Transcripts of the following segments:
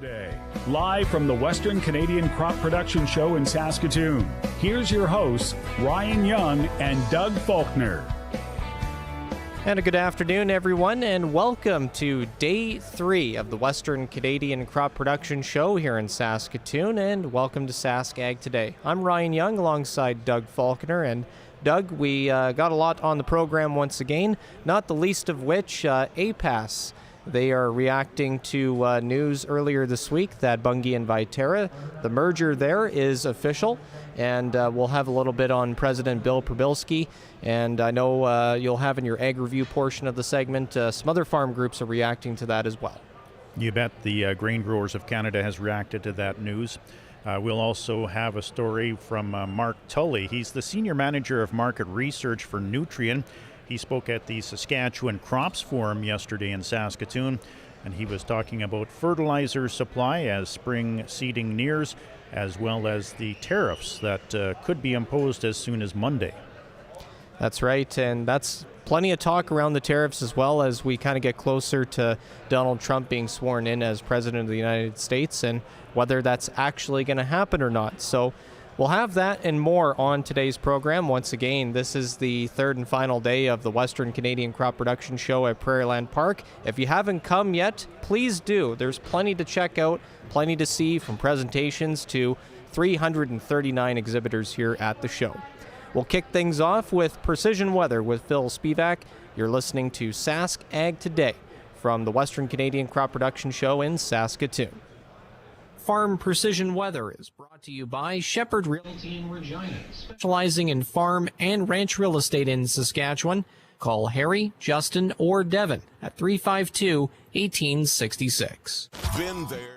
Today, live from the Western Canadian Crop Production Show in Saskatoon, here's your hosts, Ryan Young and Doug Faulkner. And a good afternoon, everyone, and welcome to Day 3 of the Western Canadian Crop Production Show here in Saskatoon, and welcome to Sask Ag Today. I'm Ryan Young alongside Doug Faulkner, and Doug, we got a lot on the program once again, not the least of which APAS. They are reacting to news earlier this week that Bunge and Viterra, the merger there is official, and we'll have a little bit on President Bill Przybylski, and I know you'll have in your ag review portion of the segment, some other farm groups are reacting to that as well. You bet. The Grain Growers of Canada has reacted to that news. We'll also have a story from Mark Tully. He's the Senior Manager of Market Research for Nutrien. He spoke at the Saskatchewan Crops Forum yesterday in Saskatoon, and he was talking about fertilizer supply as spring seeding nears, as well as the tariffs that could be imposed as soon as Monday. That's right, and that's plenty of talk around the tariffs as well as we kind of get closer to Donald Trump being sworn in as President of the United States and whether that's actually going to happen or not. So we'll have that and more on today's program. Once again, this is the third and final day of the Western Canadian Crop Production Show at Prairieland Park. If you haven't come yet, please do. There's plenty to check out, plenty to see, from presentations to 339 exhibitors here at the show. We'll kick things off with Precision Weather with Phil Spivak. You're listening to Sask Ag Today from the Western Canadian Crop Production Show in Saskatoon. Farm Precision Weather is brought to you by Shepherd Realty in Regina, specializing in farm and ranch real estate in Saskatchewan. Call Harry, Justin, or Devin at 352-1866. Been there.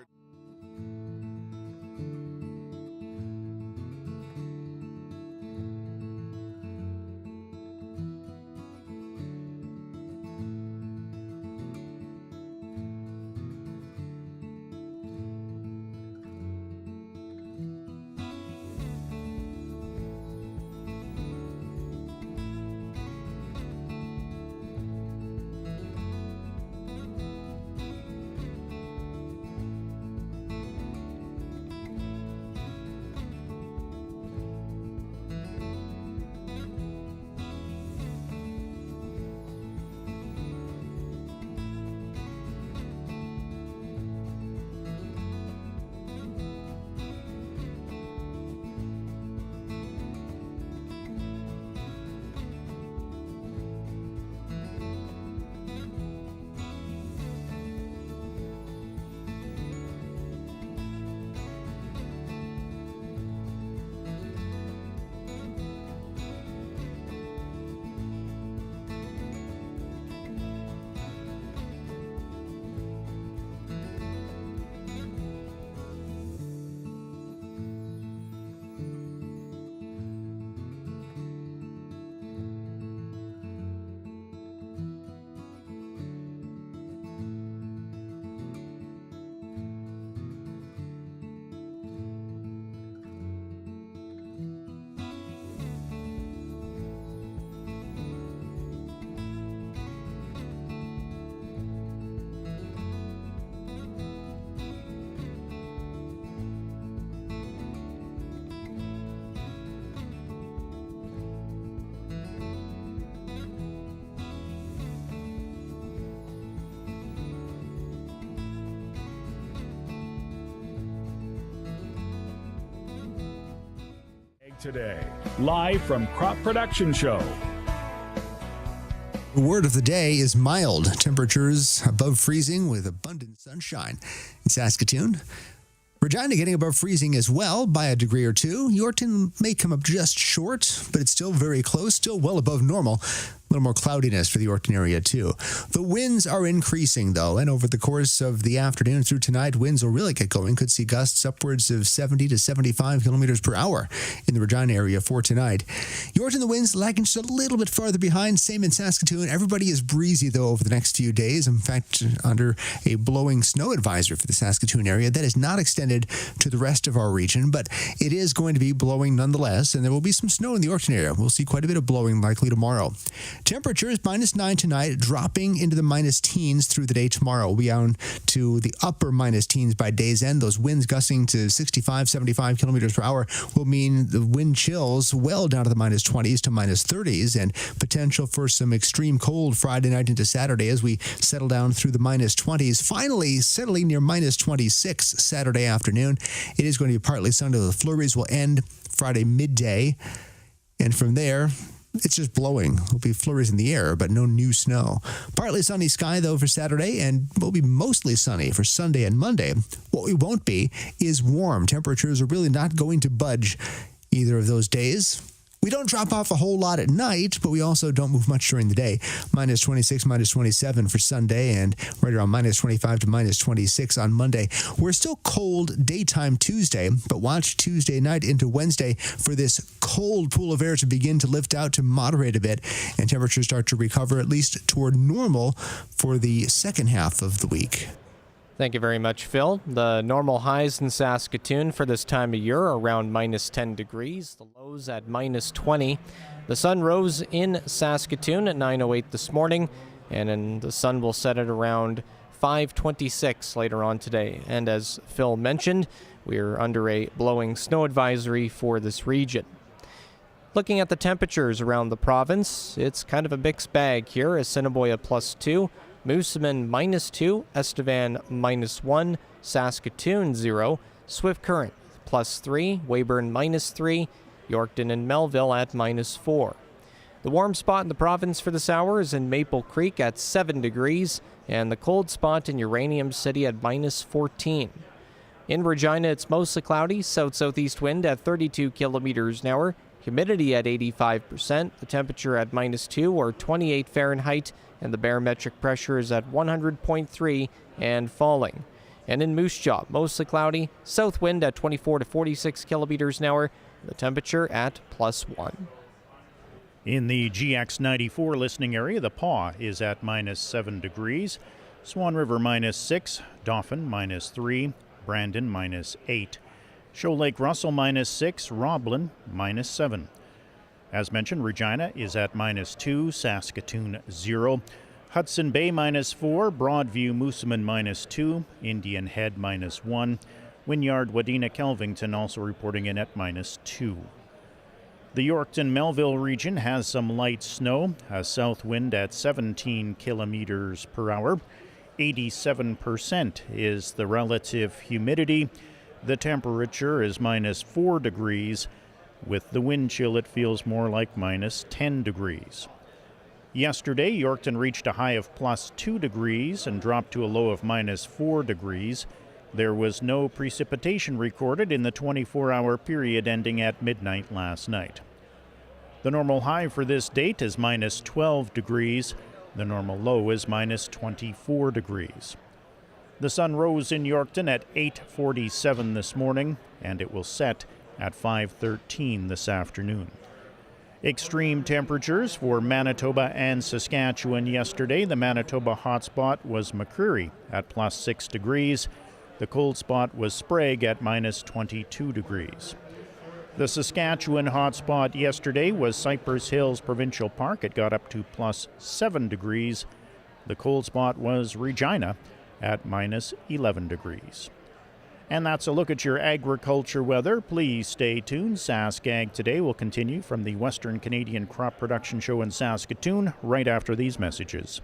Today, live from Crop Production Show. The word of the day is mild. Temperatures above freezing with abundant sunshine. In Saskatoon, Regina getting above freezing as well by a degree or two. Yorkton may come up just short, but it's still very close, still well above normal. A little more cloudiness for the Yorkton area, too. The winds are increasing, though, and over the course of the afternoon through tonight, winds will really get going. Could see gusts upwards of 70 to 75 kilometers per hour in the Regina area for tonight. Yorkton, the winds lagging just a little bit farther behind. Same in Saskatoon. Everybody is breezy, though, over the next few days. In fact, under a blowing snow advisory for the Saskatoon area. That is not extended to the rest of our region, but it is going to be blowing nonetheless, and there will be some snow in the Yorkton area. We'll see quite a bit of blowing likely tomorrow. Temperatures -9 tonight, dropping into the minus teens through the day tomorrow. We'll be down to the upper minus teens by day's end. Those winds gusting to 65, 75 kilometers per hour will mean the wind chills well down to the minus 20s to minus 30s, and potential for some extreme cold Friday night into Saturday as we settle down through the minus 20s. Finally, settling near minus 26 Saturday afternoon. It is going to be partly sunny. The flurries will end Friday midday, and from there, it's just blowing. There'll be flurries in the air, but no new snow. Partly sunny sky, though, for Saturday, and will be mostly sunny for Sunday and Monday. What we won't be is warm. Temperatures are really not going to budge either of those days. We don't drop off a whole lot at night, but we also don't move much during the day. Minus 26, minus 27 for Sunday, and right around minus 25 to minus 26 on Monday. We're still cold daytime Tuesday, but watch Tuesday night into Wednesday for this cold pool of air to begin to lift out to moderate a bit, and temperatures start to recover at least toward normal for the second half of the week. Thank you very much, Phil. The normal highs in Saskatoon for this time of year are around minus 10 degrees, the lows at minus 20. The sun rose in Saskatoon at 9:08 this morning, and then the sun will set at around 5:26 later on today. And as Phil mentioned, we're under a blowing snow advisory for this region. Looking at the temperatures around the province, it's kind of a mixed bag here. Assiniboia +2, Moosomin -2, Estevan -1, Saskatoon 0, Swift Current +3, Weyburn -3, Yorkton and Melville at -4. The warm spot in the province for this hour is in Maple Creek at 7 degrees, and the cold spot in Uranium City at -14. In Regina, it's mostly cloudy, south-southeast wind at 32 kilometers an hour, humidity at 85%, the temperature at -2 or 28 Fahrenheit, and the barometric pressure is at 100.3 and falling. And in Moose Jaw, mostly cloudy, south wind at 24 to 46 kilometers an hour, the temperature at +1. In the GX94 listening area, the Paw is at -7 degrees, Swan River -6, Dauphin -3, Brandon -8, Shoal Lake Russell -6, Roblin -7. As mentioned, Regina is at -2, Saskatoon 0, Hudson Bay -4, Broadview Moosomin -2, Indian Head -1, Wynyard Wadena Kelvington also reporting in at -2. The Yorkton-Melville region has some light snow, a south wind at 17 kilometers per hour. 87% is the relative humidity. The temperature is -4 degrees. With the wind chill, it feels more like -10 degrees. Yesterday, Yorkton reached a high of +2 degrees and dropped to a low of -4 degrees. There was no precipitation recorded in the 24-hour period ending at midnight last night. The normal high for this date is -12 degrees. The normal low is -24 degrees. The sun rose in Yorkton at 8:47 this morning, and it will set at 5:13 this afternoon. Extreme temperatures for Manitoba and Saskatchewan yesterday. The Manitoba hotspot was McCreary at +6 degrees. The cold spot was Sprague at -22 degrees. The Saskatchewan hotspot yesterday was Cypress Hills Provincial Park. It got up to +7 degrees. The cold spot was Regina at -11 degrees. And that's a look at your agriculture weather. Please stay tuned. Sask Ag Today will continue from the Western Canadian Crop Production Show in Saskatoon right after these messages.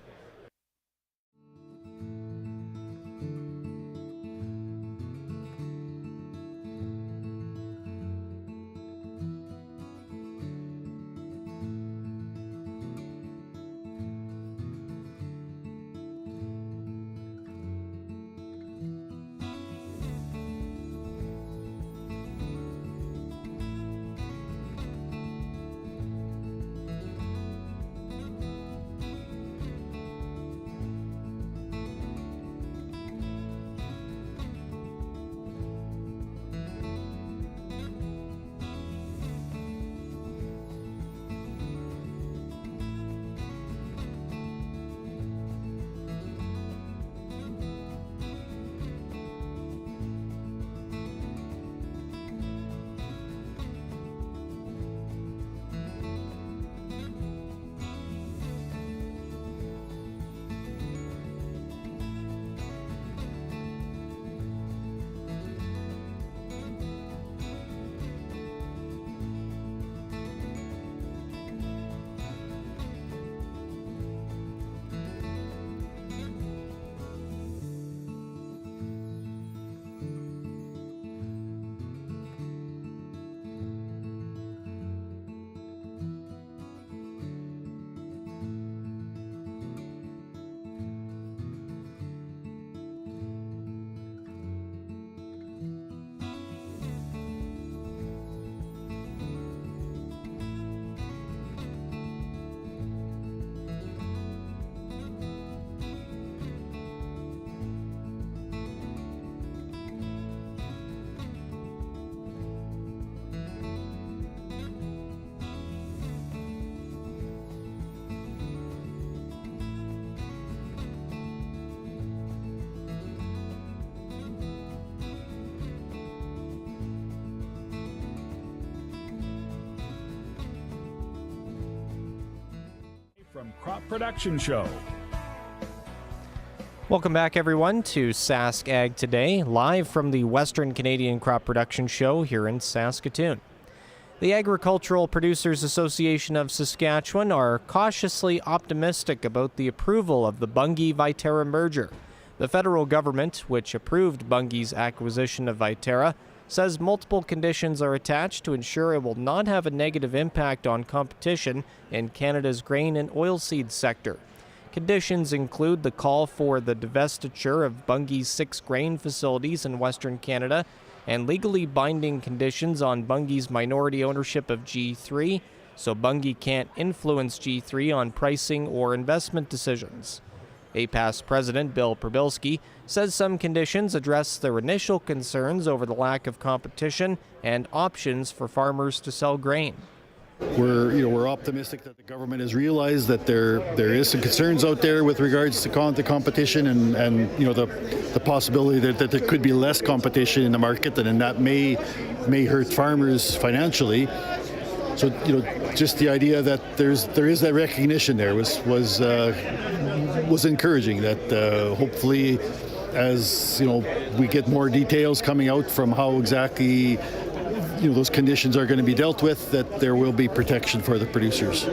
from Crop Production Show. Welcome back, everyone, to Sask Ag Today, live from the Western Canadian Crop Production Show here in Saskatoon. The Agricultural Producers Association of Saskatchewan are cautiously optimistic about the approval of the Bunge-Viterra merger. The federal government, which approved Bunge's acquisition of Viterra, says multiple conditions are attached to ensure it will not have a negative impact on competition in Canada's grain and oilseed sector. Conditions include the call for the divestiture of Bunge's 6 grain facilities in Western Canada and legally binding conditions on Bunge's minority ownership of G3, so Bunge can't influence G3 on pricing or investment decisions. APAS President Bill Probilski says some conditions address their initial concerns over the lack of competition and options for farmers to sell grain. We're optimistic that the government has realized that there is some concerns out there with regards to the competition and the possibility that there could be less competition in the market, and that may hurt farmers financially. So just the idea that there is that recognition there was encouraging. That hopefully, as we get more details coming out from how exactly those conditions are going to be dealt with, that there will be protection for the producers.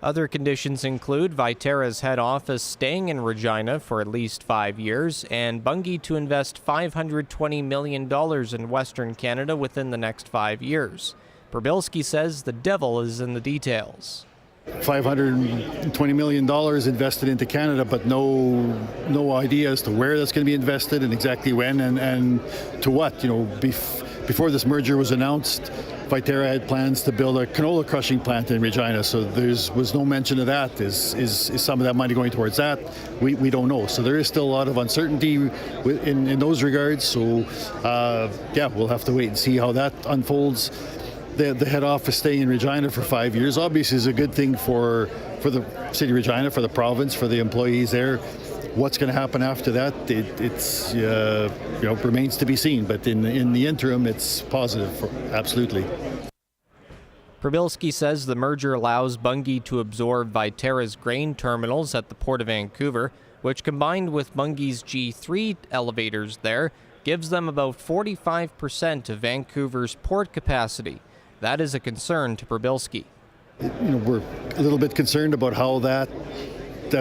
Other conditions include Viterra's head office staying in Regina for at least 5 years and Bunge to invest $520 million in Western Canada within the next 5 years. Probilski says the devil is in the details. $520 million invested into Canada, but no idea as to where that's going to be invested and exactly when and to what. Before this merger was announced, Viterra had plans to build a canola crushing plant in Regina, so there was no mention of that. Is some of that money going towards that? We don't know. So there is still a lot of uncertainty in those regards. So we'll have to wait and see how that unfolds. The head office staying in Regina for 5 years obviously is a good thing for the city of Regina, for the province, for the employees there. What's going to happen after that? It's remains to be seen. But in the interim, it's positive, absolutely. Probilski says the merger allows Bunge to absorb Viterra's grain terminals at the Port of Vancouver, which combined with Bunge's G3 elevators there, gives them about 45% of Vancouver's port capacity. That is a concern to Probilski. We're a little bit concerned about how that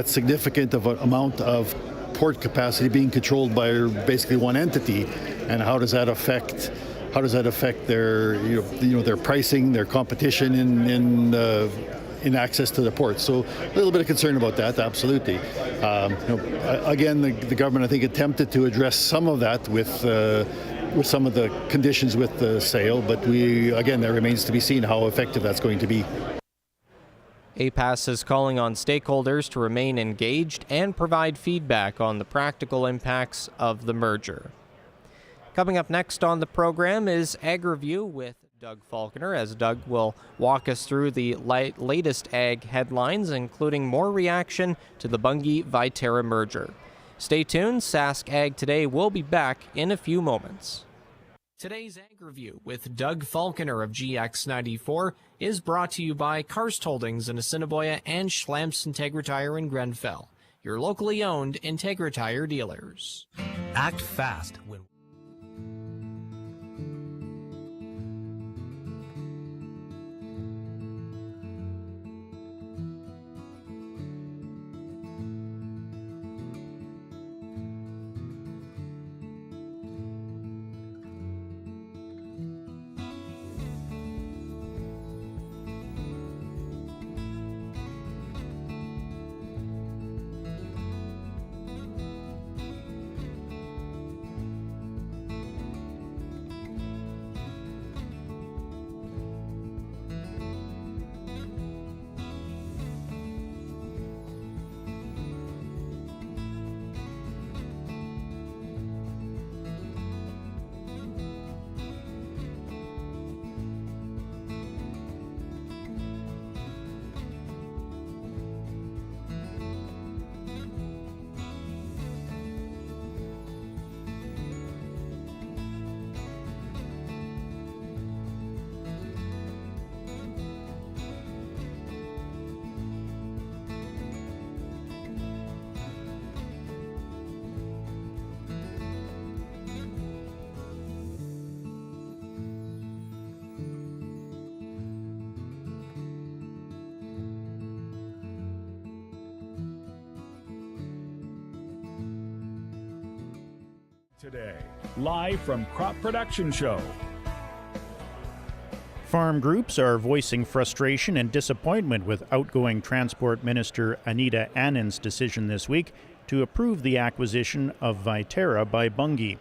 significant of an amount of port capacity being controlled by basically one entity, and how does that affect their their pricing, their competition in access to the port. So a little bit of concern about that, absolutely. Again, the government I think attempted to address some of that with some of the conditions with the sale, but that remains to be seen how effective that's going to be. APAS is calling on stakeholders to remain engaged and provide feedback on the practical impacts of the merger. Coming up next on the program is Ag Review with Doug Falconer, as Doug will walk us through the latest ag headlines, including more reaction to the Bunge-Viterra merger. Stay tuned. Sask Ag Today will be back in a few moments. Today's Ag Review with Doug Falconer of GX94 is brought to you by Karst Holdings in Assiniboia and Schlamps Integratire in Grenfell, your locally owned Integratire dealers. Act fast when Today, live from Crop Production Show. Farm groups are voicing frustration and disappointment with outgoing Transport Minister Anita Annan's decision this week to approve the acquisition of Viterra by Bunge.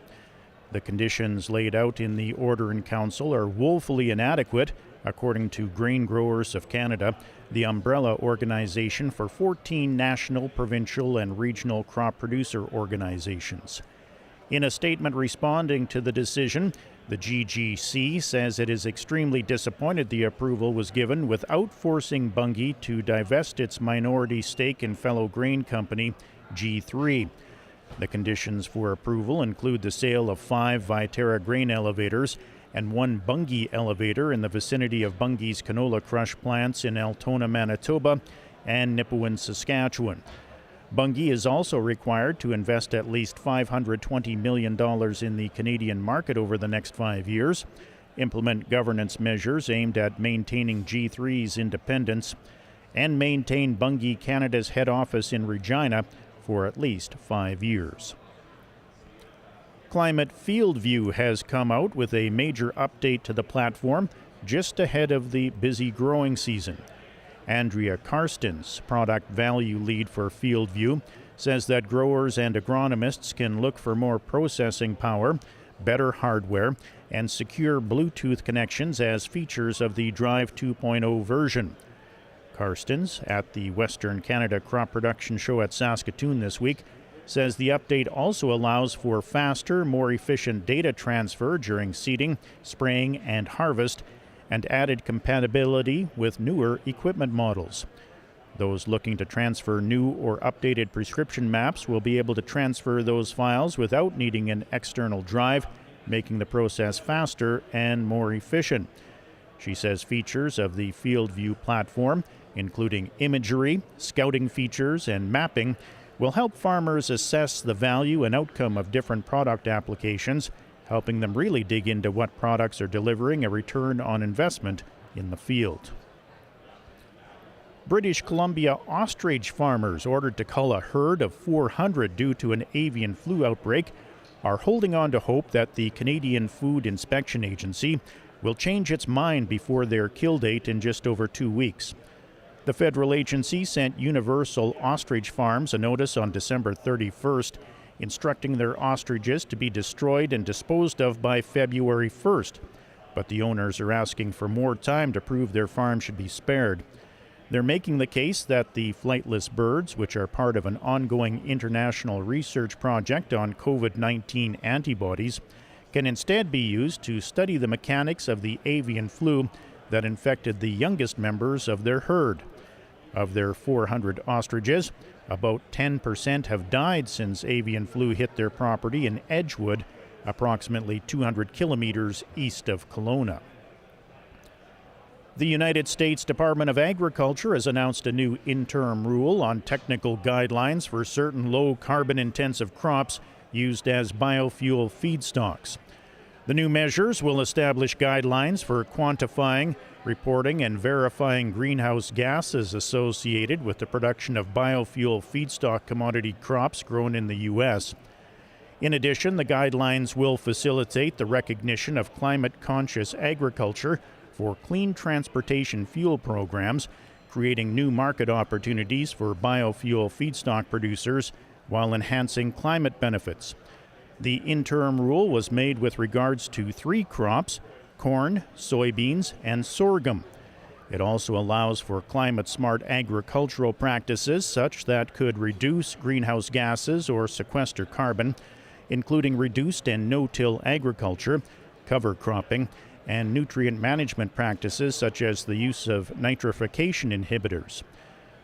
The conditions laid out in the Order in Council are woefully inadequate, according to Grain Growers of Canada, the umbrella organization for 14 national, provincial, and regional crop producer organizations. In a statement responding to the decision, the GGC says it is extremely disappointed the approval was given without forcing Bunge to divest its minority stake in fellow grain company G3. The conditions for approval include the sale of 5 Viterra grain elevators and 1 Bunge elevator in the vicinity of Bunge's canola crush plants in Altona, Manitoba and Nipawin, Saskatchewan. Bunge is also required to invest at least $520 million in the Canadian market over the next 5 years, implement governance measures aimed at maintaining G3's independence, and maintain Bunge Canada's head office in Regina for at least 5 years. Climate Field View has come out with a major update to the platform just ahead of the busy growing season. Andrea Karstens, product value lead for FieldView, says that growers and agronomists can look for more processing power, better hardware, and secure Bluetooth connections as features of the Drive 2.0 version. Karstens, at the Western Canada Crop Production Show at Saskatoon this week, says the update also allows for faster, more efficient data transfer during seeding, spraying, and harvest, and added compatibility with newer equipment models. Those looking to transfer new or updated prescription maps will be able to transfer those files without needing an external drive, making the process faster and more efficient. She says features of the FieldView platform, including imagery, scouting features, and mapping, will help farmers assess the value and outcome of different product applications, helping them really dig into what products are delivering a return on investment in the field. British Columbia ostrich farmers ordered to cull a herd of 400 due to an avian flu outbreak are holding on to hope that the Canadian Food Inspection Agency will change its mind before their kill date in just over 2 weeks. The federal agency sent Universal Ostrich Farms a notice on December 31st instructing their ostriches to be destroyed and disposed of by February 1st. But the owners are asking for more time to prove their farm should be spared. They're making the case that the flightless birds, which are part of an ongoing international research project on COVID-19 antibodies, can instead be used to study the mechanics of the avian flu that infected the youngest members of their herd. Of their 400 ostriches, about 10% have died since avian flu hit their property in Edgewood, approximately 200 kilometers east of Kelowna. The United States Department of Agriculture has announced a new interim rule on technical guidelines for certain low carbon-intensive crops used as biofuel feedstocks. The new measures will establish guidelines for quantifying, reporting, and verifying greenhouse gases associated with the production of biofuel feedstock commodity crops grown in the U.S. In addition, the guidelines will facilitate the recognition of climate-conscious agriculture for clean transportation fuel programs, creating new market opportunities for biofuel feedstock producers while enhancing climate benefits. The interim rule was made with regards to 3 crops: corn, soybeans, and sorghum. It also allows for climate-smart agricultural practices such that could reduce greenhouse gases or sequester carbon, including reduced and no-till agriculture, cover cropping, and nutrient management practices such as the use of nitrification inhibitors.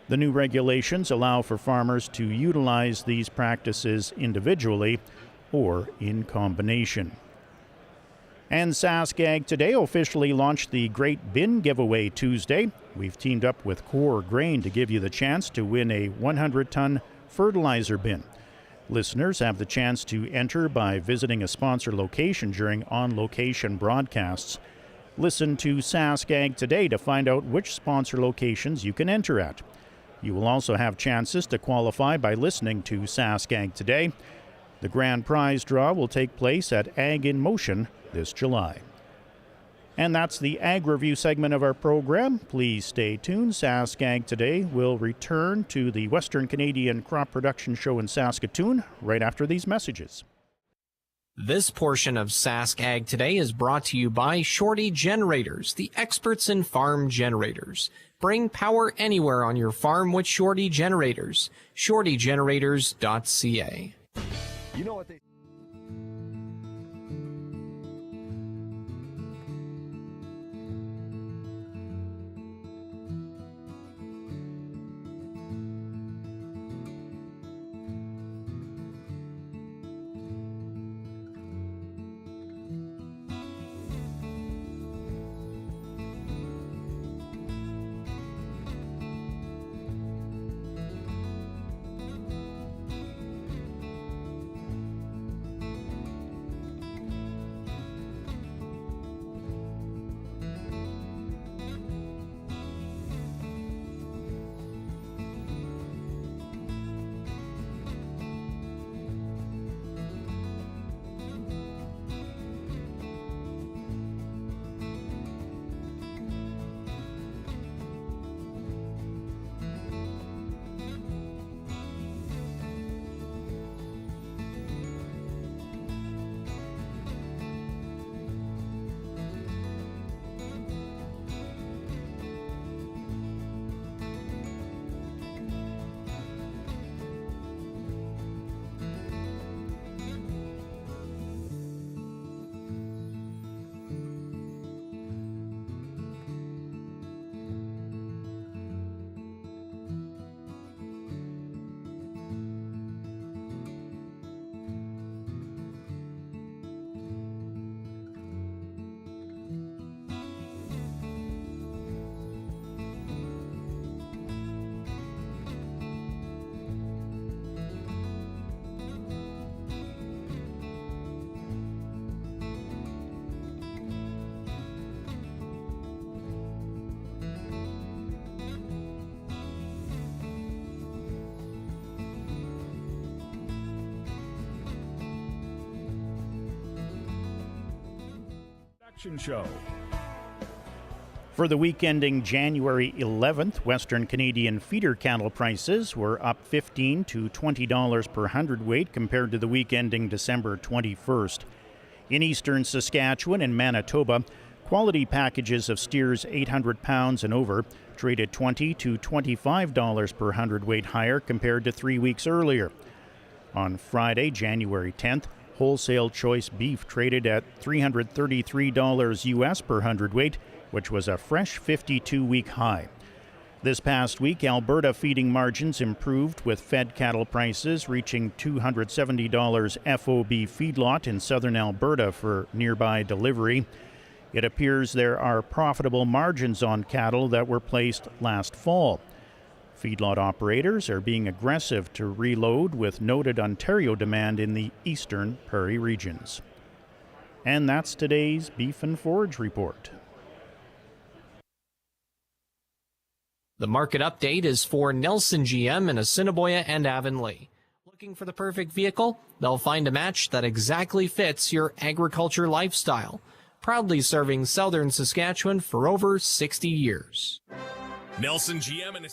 The new regulations allow for farmers to utilize these practices individually or in combination. And Sask Ag Today officially launched the Great Bin Giveaway Tuesday. We've teamed up with Core Grain to give you the chance to win a 100-ton fertilizer bin. Listeners have the chance to enter by visiting a sponsor location during on-location broadcasts. Listen to Sask Ag Today to find out which sponsor locations you can enter at. You will also have chances to qualify by listening to Sask Ag Today. The grand prize draw will take place at Ag in Motion this July. And that's the Ag Review segment of our program. Please stay tuned. Sask Ag Today will return to the Western Canadian Crop Production Show in Saskatoon right after these messages. This portion of Sask Ag Today is brought to you by Shorty Generators, the experts in farm generators. Bring power anywhere on your farm with Shorty Generators. ShortyGenerators.ca. You know what they... Show. For the week ending January 11th, Western Canadian feeder cattle prices were up $15 to $20 per hundredweight compared to the week ending December 21st. In eastern Saskatchewan and Manitoba, quality packages of steers 800 pounds and over traded $20 to $25 per hundredweight higher compared to 3 weeks earlier. On Friday, January 10th, wholesale choice beef traded at $333 US per hundredweight, which was a fresh 52-week high. This past week, Alberta feeding margins improved with fed cattle prices reaching $270 FOB feedlot in southern Alberta for nearby delivery. It appears there are profitable margins on cattle that were placed last fall. Feedlot operators are being aggressive to reload with noted Ontario demand in the eastern prairie regions. And that's today's Beef and Forage Report. The market update is for Nelson GM in Assiniboia and Avonlea. Looking for the perfect vehicle? They'll find a match that exactly fits your agriculture lifestyle. Proudly serving southern Saskatchewan for over 60 years. Nelson GM and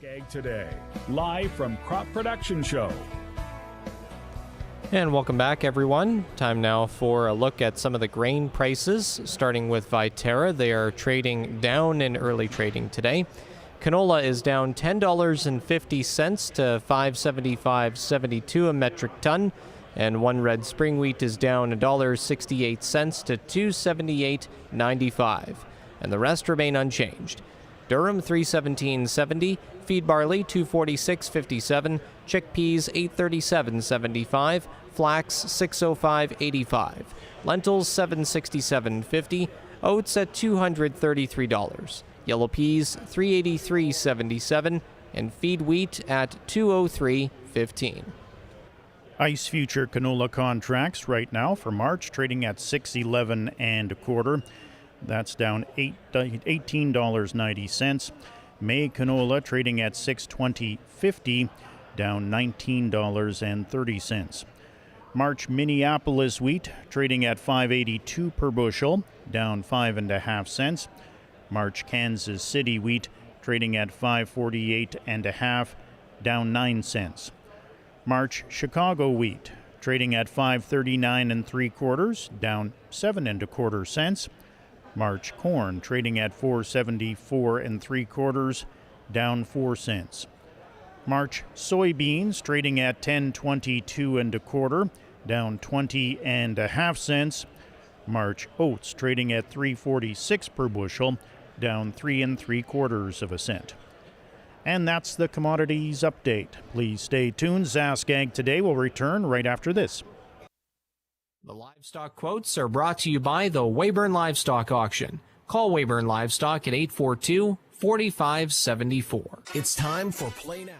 Ag Today, live from Crop Production Show. And welcome back, everyone. Time now for a look at some of the grain prices, starting with Viterra. They are trading down in early trading today. Canola is down $10.50 to $575.72 a metric ton, and one red spring wheat is down $1.68 to $278.95, and the rest remain unchanged. Durum $317.70, feed barley $246.57, chickpeas $837.75, flax $605.85, lentils $767.50, oats at $233, yellow peas $383.77, and feed wheat at $203.15. ICE future canola contracts right now for March trading at $6.11 and a quarter. That's down $18.90. May canola trading at $6.20.50, down $19.30. March Minneapolis wheat trading at $5.82 per bushel, down 5.5 cents. March Kansas City wheat trading at $5.48.5, down 9 cents. March Chicago wheat trading at $5.39 3/4, down 7 1/4 cents. March corn trading at $4.74 3/4, down 4 cents. March soybeans trading at $10.22 1/4, down 20.5 cents. March oats trading at $3.46 per bushel, down 3 3/4 cents. And that's the commodities update. Please stay tuned. Sask Ag Today will return right after this. The livestock quotes are brought to you by the Weyburn Livestock Auction. Call Weyburn Livestock at 842-4574. It's time for Play Now.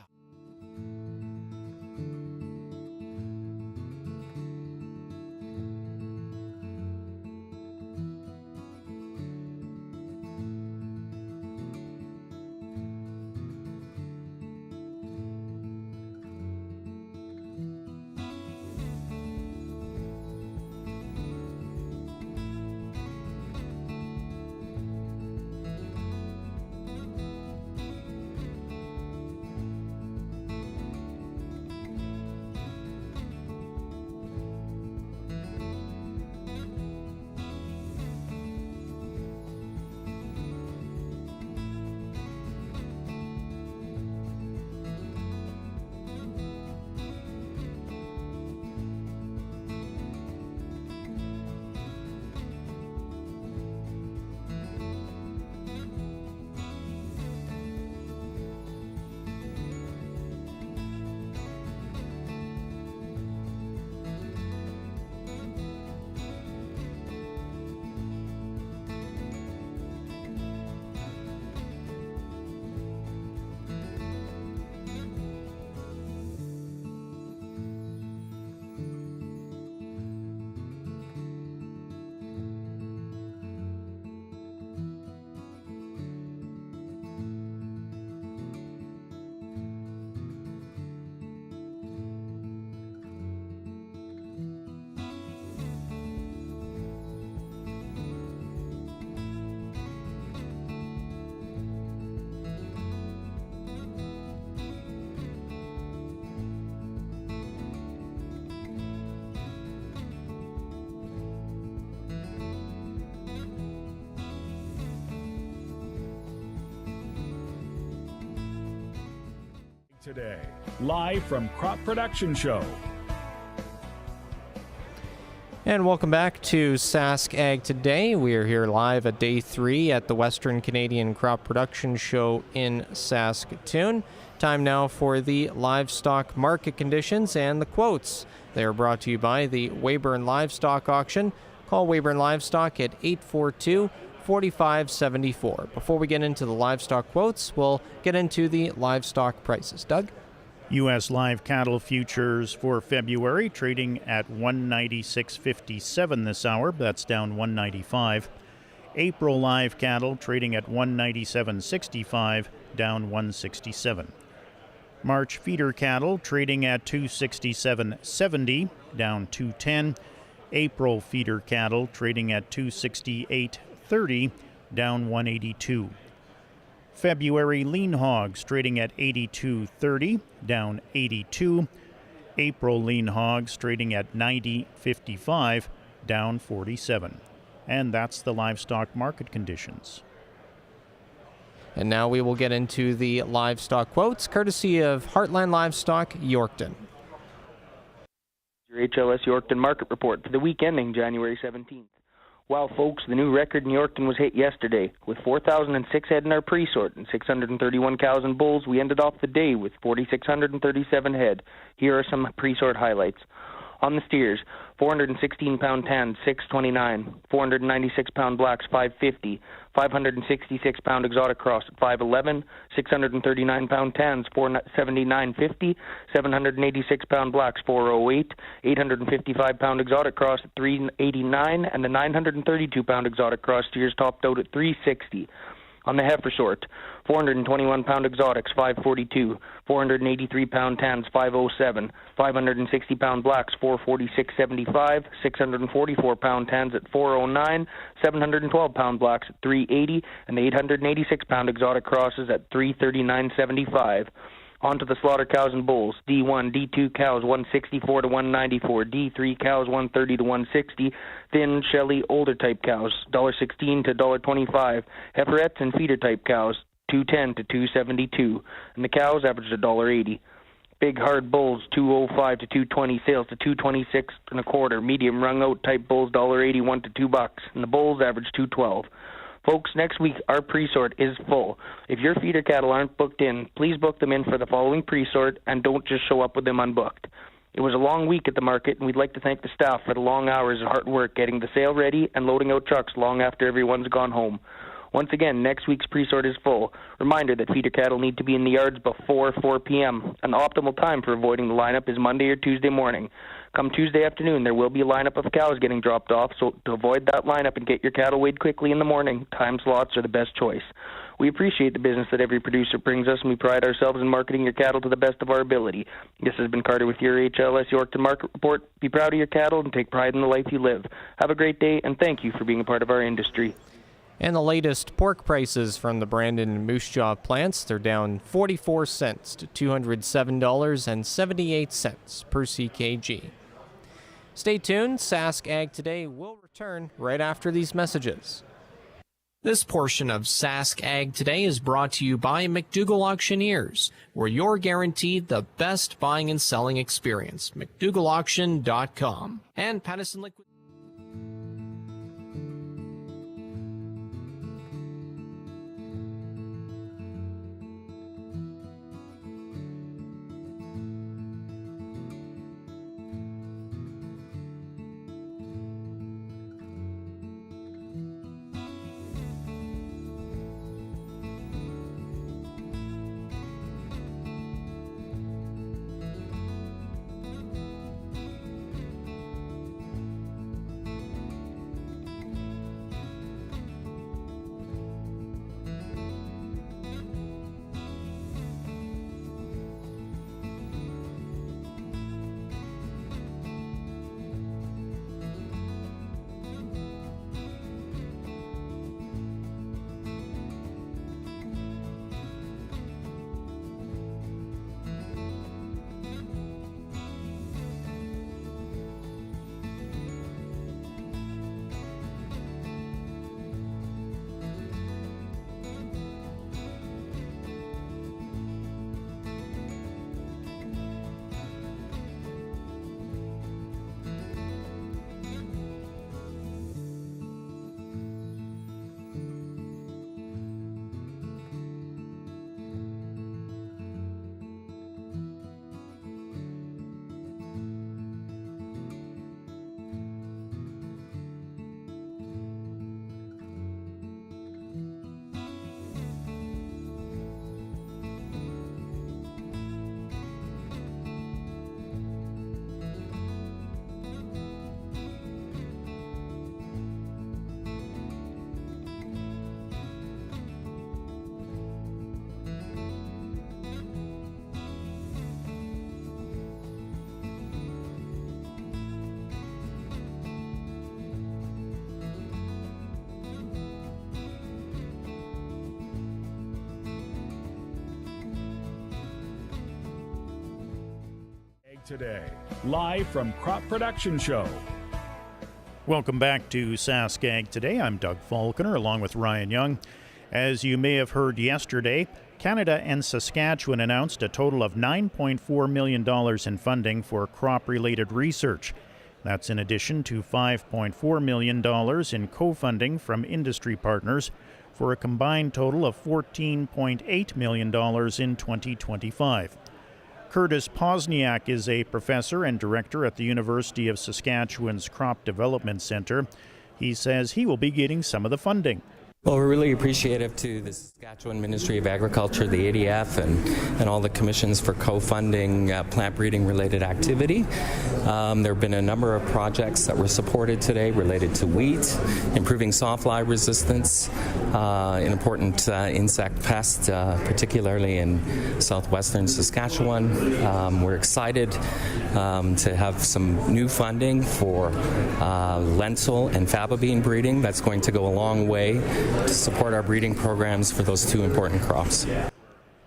Today, live from Crop Production Show. And welcome back to Sask Ag Today. We are here live at day 3 at the Western Canadian Crop Production Show in Saskatoon. Time now for the livestock market conditions and the quotes. They are brought to you by the Weyburn Livestock Auction. Call Weyburn Livestock at 842-4574. Before we get into the livestock quotes, we'll get into the livestock prices. Doug? U.S. live cattle futures for February trading at $196.57 this hour. That's down $1.95. April live cattle trading at $197.65, down $1.67. March feeder cattle trading at $267.70, down $2.10. April feeder cattle trading at $268.30, down $1.82. February lean hogs trading at 82.30, down 82. April lean hogs trading at 90.55, down 47. And that's the livestock market conditions. And now we will get into the livestock quotes, courtesy of Heartland Livestock, Yorkton. Your HLS Yorkton market report for the week ending January 17th. Wow, folks, the new record in Yorkton was hit yesterday. With 4,006 head in our pre-sort and 631 cows and bulls, we ended off the day with 4,637 head. Here are some pre-sort highlights. On the steers, 416-pound tans, 629, 496-pound blacks, 550, 566-pound exotic cross at 511, 639-pound tans, 479.50, 786-pound blacks, 408, 855-pound exotic cross at 389, and the 932-pound exotic cross steers topped out at 360. On the heifer sort, 421-pound exotics, 542, 483-pound tans, 507, 560-pound blacks, 446.75, 644-pound tans at 409, 712-pound blacks at 380, and the 886-pound exotic crosses at 339.75. On to the slaughter cows and bulls. D1, D2 cows 164 to 194, D3 cows 130 to 160, thin, shelly, older type cows $1.16 to $1.25, heiferettes and feeder type cows $2.10 to $2.72, and the cows averaged $1.80. Big hard bulls $2.05 to $2.20, sales to $2.26 and a quarter. Medium wrung out type bulls $1.81 to $2, and the bulls averaged $2.12. Folks, next week our pre-sort is full. If your feeder cattle aren't booked in, please book them in for the following pre-sort and don't just show up with them unbooked. It was a long week at the market, and we'd like to thank the staff for the long hours of hard work getting the sale ready and loading out trucks long after everyone's gone home. Once again, next week's pre-sort is full. Reminder that feeder cattle need to be in the yards before 4 p.m. An optimal time for avoiding the lineup is Monday or Tuesday morning. Come Tuesday afternoon, there will be a lineup of cows getting dropped off, so to avoid that lineup and get your cattle weighed quickly in the morning, time slots are the best choice. We appreciate the business that every producer brings us, and we pride ourselves in marketing your cattle to the best of our ability. This has been Carter with your HLS Yorkton Market Report. Be proud of your cattle and take pride in the life you live. Have a great day, and thank you for being a part of our industry. And the latest pork prices from the Brandon and Moose Jaw plants, they're down 44 cents to $207.78 per CKG. Stay tuned. Sask Ag Today will return right after these messages. This portion of Sask Ag Today is brought to you by McDougall Auctioneers, where you're guaranteed the best buying and selling experience. McDougallAuction.com and Pattison Liquid. Today, live from Crop Production Show. Welcome back to Sask Ag Today. I'm Doug Falconer along with Ryan Young. As you may have heard yesterday, Canada and Saskatchewan announced a total of $9.4 million in funding for crop-related research. That's in addition to $5.4 million in co-funding from industry partners for a combined total of $14.8 million in 2025. Curtis Posniak is a professor and director at the University of Saskatchewan's Crop Development Centre. He says he will be getting some of the funding. Well, we're really appreciative to the Saskatchewan Ministry of Agriculture, the ADF, and all the commissions for co-funding plant breeding related activity. There have been a number of projects that were supported today related to wheat, improving sawfly resistance, an important insect pest, particularly in southwestern Saskatchewan. We're excited to have some new funding for lentil and faba bean breeding. That's going to go a long way to support our breeding programs for those two important crops.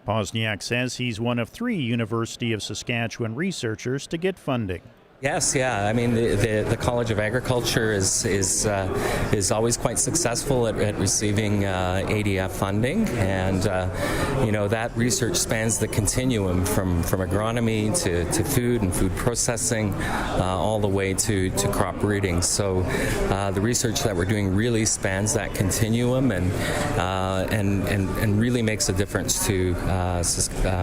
Posniak says he's one of 3 University of Saskatchewan researchers to get funding. Yes, yeah. I mean, the College of Agriculture is always quite successful at receiving ADF funding, and that research spans the continuum from agronomy to food and food processing, all the way to crop breeding. So the research that we're doing really spans that continuum and really makes a difference to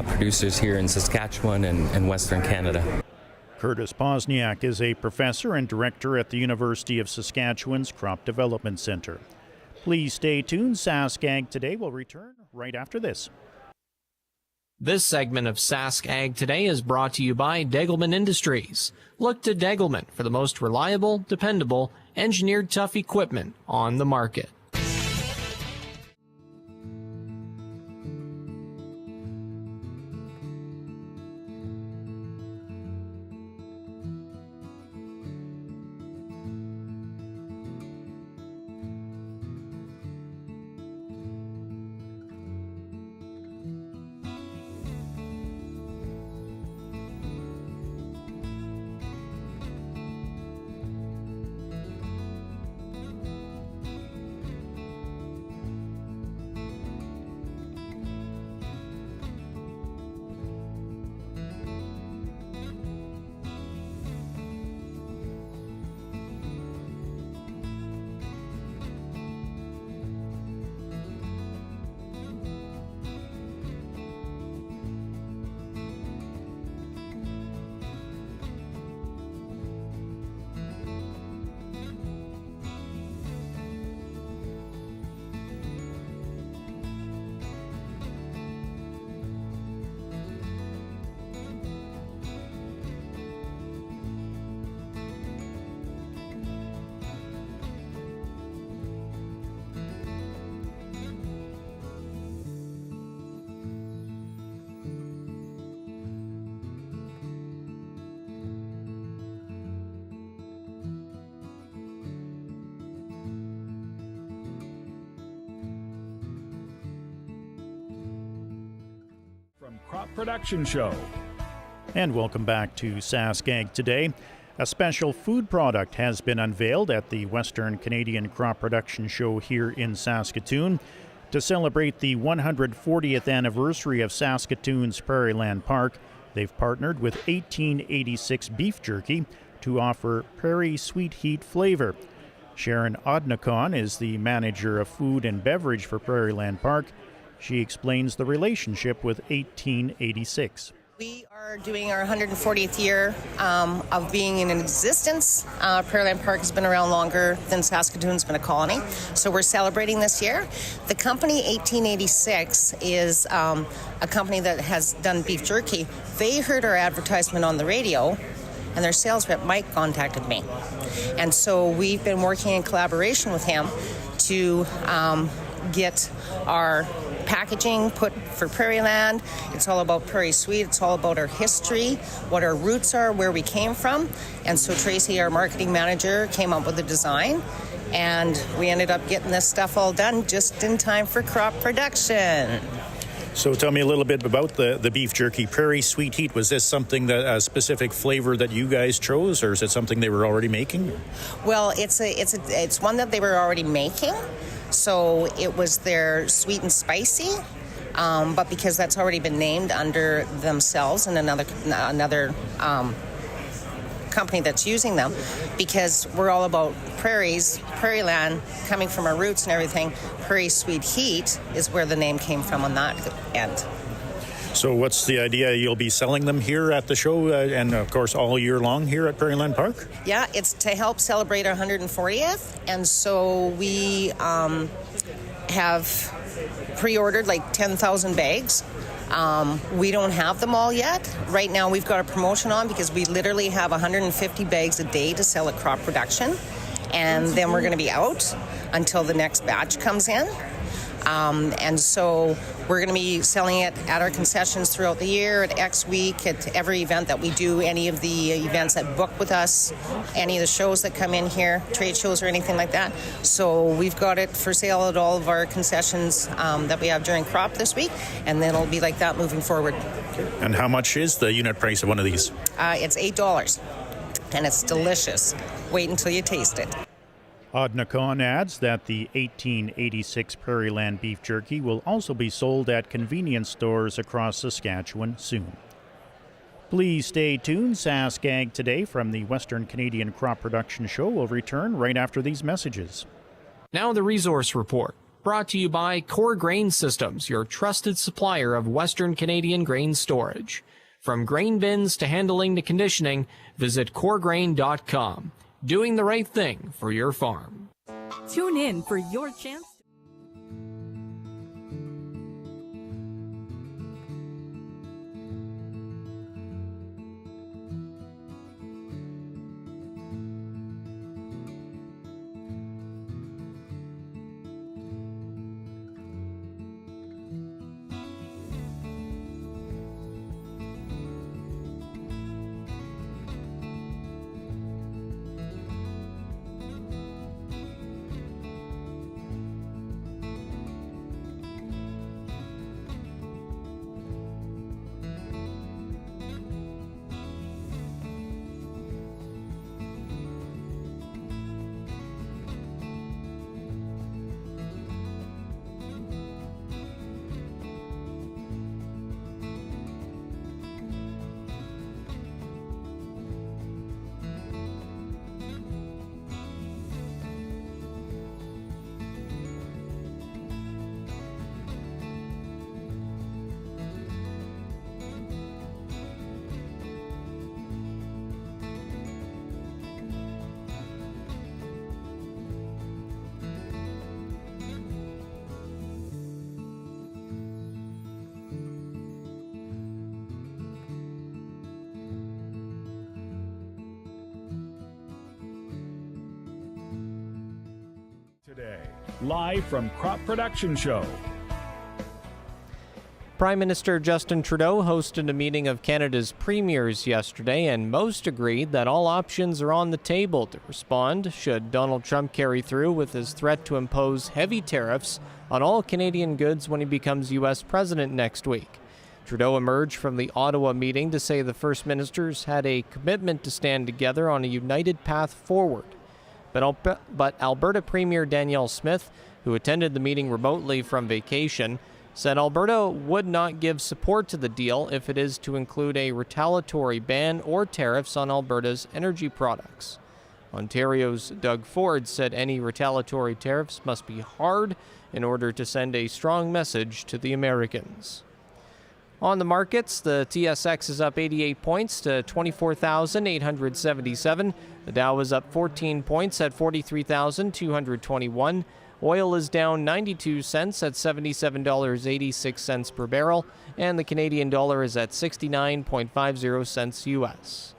producers here in Saskatchewan and Western Canada. Curtis Posniak is a professor and director at the University of Saskatchewan's Crop Development Centre. Please stay tuned. Sask Ag Today will return right after this. This segment of Sask Ag Today is brought to you by Degelman Industries. Look to Degelman for the most reliable, dependable, engineered tough equipment on the market. Crop Production Show. And welcome back to Sask Ag Today. A special food product has been unveiled at the Western Canadian Crop Production Show here in Saskatoon. To celebrate the 140th anniversary of Saskatoon's Prairieland Park, they've partnered with 1886 Beef Jerky to offer prairie sweet heat flavor. Sharon Odnakon is the manager of food and beverage for Prairieland Park. She explains the relationship with 1886. We are doing our 140th year of being in existence. Prairieland Park has been around longer than Saskatoon's been a colony, so we're celebrating this year. The company 1886 is a company that has done beef jerky. They heard our advertisement on the radio, and their sales rep, Mike, contacted me. And so we've been working in collaboration with him to get our packaging put for Prairieland. It's all about Prairie Sweet. It's all about our history, what our roots are, where we came from. And so Tracy, our marketing manager, came up with a design, and we ended up getting this stuff all done just in time for crop production. So tell me a little bit about the beef jerky. Prairie Sweet Heat, was this something that a specific flavor that you guys chose, or is it something they were already making? Well, it's one that they were already making, so it was their sweet and spicy. But because that's already been named under themselves and another company that's using them, because we're all about prairies, prairie land, coming from our roots and everything, Prairie Sweet Heat is where the name came from on that end. So what's the idea? You'll be selling them here at the show and, of course, all year long here at Prairieland Park? Yeah, it's to help celebrate our 140th, and so we have pre-ordered like 10,000 bags. We don't have them all yet. Right now we've got a promotion on because we literally have 150 bags a day to sell at crop production, and then we're going to be out until the next batch comes in. And so we're going to be selling it at our concessions throughout the year, at X Week, at every event that we do, any of the events that book with us, any of the shows that come in here, trade shows or anything like that. So we've got it for sale at all of our concessions that we have during crop this week, and then it'll be like that moving forward. And how much is the unit price of one of these? It's $8, and it's delicious. Wait until you taste it. Odnakon adds that the 1886 Prairieland beef jerky will also be sold at convenience stores across Saskatchewan soon. Please stay tuned. Sask Ag Today from the Western Canadian Crop Production Show will return right after these messages. Now the Resource Report, brought to you by Core Grain Systems, your trusted supplier of Western Canadian grain storage. From grain bins to handling to conditioning, visit coregrain.com. Doing the right thing for your farm. Tune in for your chance. Today, live from Crop Production Show. Prime Minister Justin Trudeau hosted a meeting of Canada's premiers yesterday, and most agreed that all options are on the table to respond should Donald Trump carry through with his threat to impose heavy tariffs on all Canadian goods when he becomes U.S. president next week. Trudeau emerged from the Ottawa meeting to say the First Ministers had a commitment to stand together on a united path forward. But Alberta Premier Danielle Smith, who attended the meeting remotely from vacation, said Alberta would not give support to the deal if it is to include a retaliatory ban or tariffs on Alberta's energy products. Ontario's Doug Ford said any retaliatory tariffs must be hard in order to send a strong message to the Americans. On the markets, the TSX is up 88 points to 24,877. The Dow is up 14 points at 43,221. Oil is down 92 cents at $77.86 per barrel, and the Canadian dollar is at 69.50 cents U.S.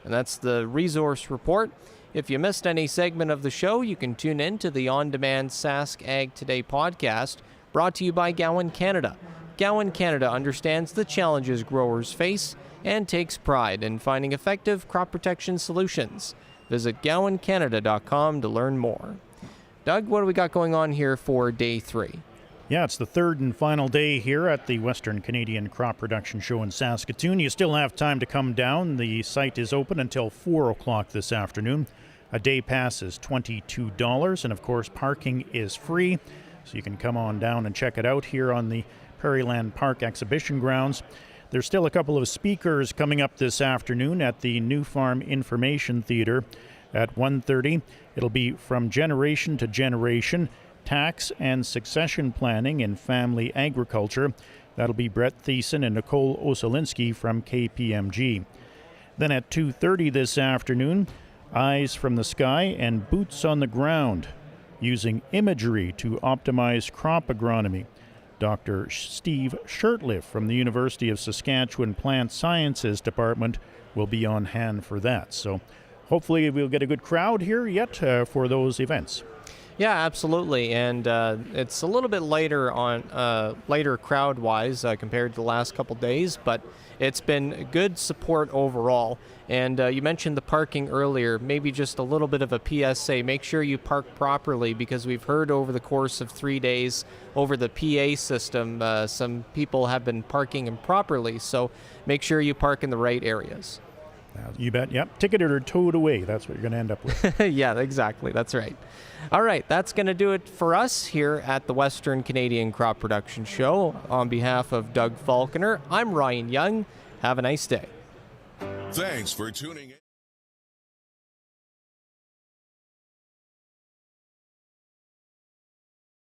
And that's the Resource Report. If you missed any segment of the show, you can tune in to the on-demand Sask Ag Today podcast, brought to you by Gowan Canada. Gowan Canada understands the challenges growers face and takes pride in finding effective crop protection solutions. Visit GowanCanada.com to learn more. Doug, what do we got going on here for day 3? Yeah, it's the third and final day here at the Western Canadian Crop Production Show in Saskatoon. You still have time to come down. The site is open until 4 o'clock this afternoon. A day pass is $22, and of course parking is free, so you can come on down and check it out here on the Prairieland Park exhibition grounds. There's still a couple of speakers coming up this afternoon at the New Farm Information Theatre at 1:30. It'll be From Generation to Generation, Tax and Succession Planning in Family Agriculture. That'll be Brett Thiessen and Nicole Osolinsky from KPMG. Then at 2:30 this afternoon, Eyes from the Sky and Boots on the Ground, using imagery to optimize crop agronomy. Dr. Steve Shirtliff from the University of Saskatchewan Plant Sciences Department will be on hand for that. So hopefully we'll get a good crowd here yet for those events. Yeah, absolutely, and it's a little bit later crowd-wise compared to the last couple days, but it's been good support overall. And you mentioned the parking earlier. Maybe just a little bit of a PSA. Make sure you park properly, because we've heard over the course of 3 days over the PA system, some people have been parking improperly. So make sure you park in the right areas. You bet. Yep. Ticketed or towed away. That's what you're going to end up with. Yeah, exactly. That's right. All right. That's going to do it for us here at the Western Canadian Crop Production Show. On behalf of Doug Falconer, I'm Ryan Young. Have a nice day. Thanks for tuning in.